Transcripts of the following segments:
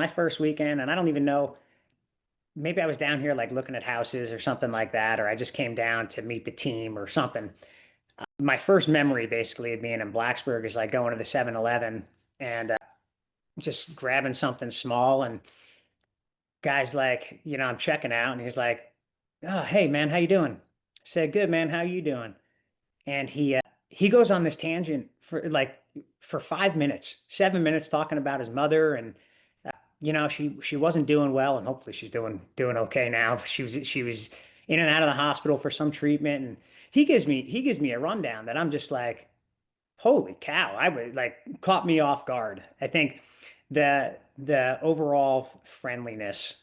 My first weekend, and I don't even know, maybe I was down here like looking at houses or something like that, or I just came down to meet the team or something. My first memory basically of being in Blacksburg is like going to the 7-Eleven and just grabbing something small. And guys like, I'm checking out and he's like, "Oh, hey man, how you doing?" I said, "Good man, how you doing?" And he goes on this tangent for 5 minutes, 7 minutes talking about his mother. And she wasn't doing well, and hopefully she's doing okay now. She was in and out of the hospital for some treatment, and he gives me a rundown that I'm just like, holy cow! I would like caught me off guard. I think the overall friendliness,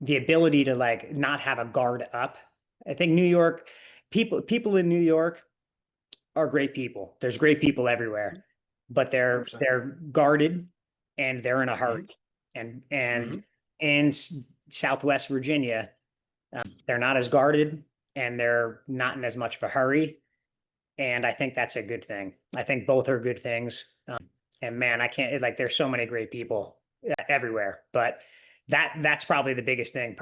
the ability to like not have a guard up. I think New York people in New York are great people. There's great people everywhere, but they're 100%. they're guarded and they're in a hurry. Mhm, And mhm. in Southwest Virginia, they're not as guarded and they're not in as much of a hurry. And I think that's a good thing. I think both are good things. And man, I can't like there's so many great people everywhere, but that's probably the biggest thing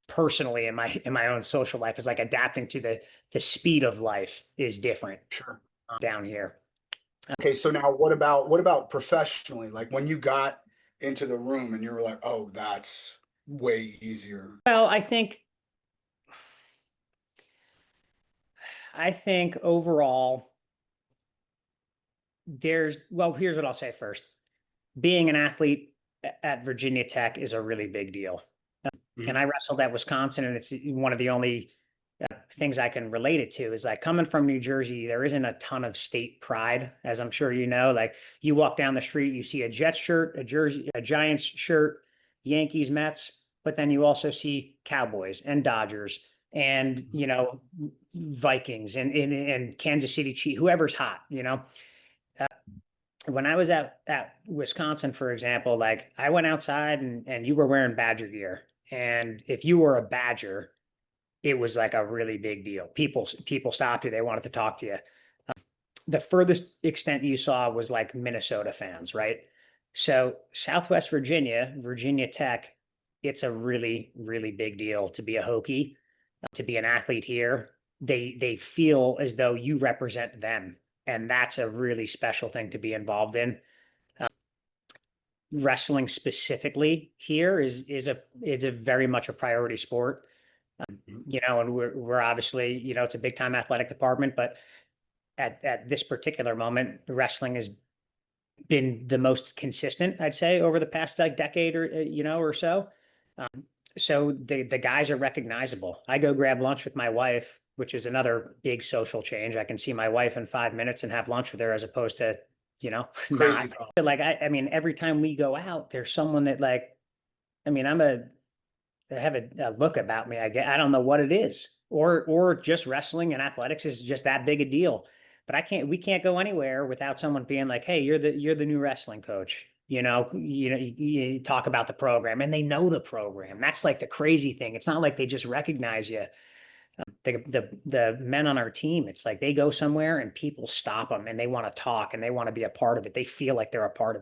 personally in my own social life is like adapting to the speed of life is different Sure. down here. Okay, so now what about professionally? Like when you got into the room and you were like, "Oh, that's way easier." Well, I think overall here's what I'll say first. Being an athlete at Virginia Tech is a really big deal. And Mhm. I wrestled at Wisconsin, and it's one of the only things I can relate it to is like coming from New Jersey, there isn't a ton of state pride, as I'm sure you know. Like you walk down the street, you see a Jets shirt, a Jersey, a Giants shirt, Yankees, Mets, but then you also see Cowboys and Dodgers and Vikings and Kansas City Chiefs, whoever's hot. When I was at Wisconsin, for example, like I went outside and you were wearing Badger gear. And if you were a Badger, it was like a really big deal. People stopped you. They wanted to talk to you. The furthest extent you saw was like Minnesota fans, right? So Southwest Virginia, Virginia Tech, it's a really, really big deal to be a Hokie, to be an athlete here. They feel as though you represent them. And that's a really special thing to be involved in. Wrestling specifically here is a very much a priority sport. Mhm. And we're obviously, it's a big time athletic department, but at this particular moment, wrestling has been the most consistent, I'd say, over the past like decade or so. Um, so the guys are recognizable. I go grab lunch with my wife, which is another big social change. I can see my wife in 5 minutes and have lunch with her as opposed to, Crazy not. thought. Like I mean, every time we go out, there's someone that like, I mean, I have a look about me. I don't know what it is, or just wrestling and athletics is just that big a deal. But we can't go anywhere without someone being like, "Hey, you're the new wrestling coach." You talk about the program, and they know the program. That's like the crazy thing. It's not like they just recognize you. The men on our team, it's like they go somewhere and people stop them and they want to talk and they want to be a part of it. They feel like they're a part of it.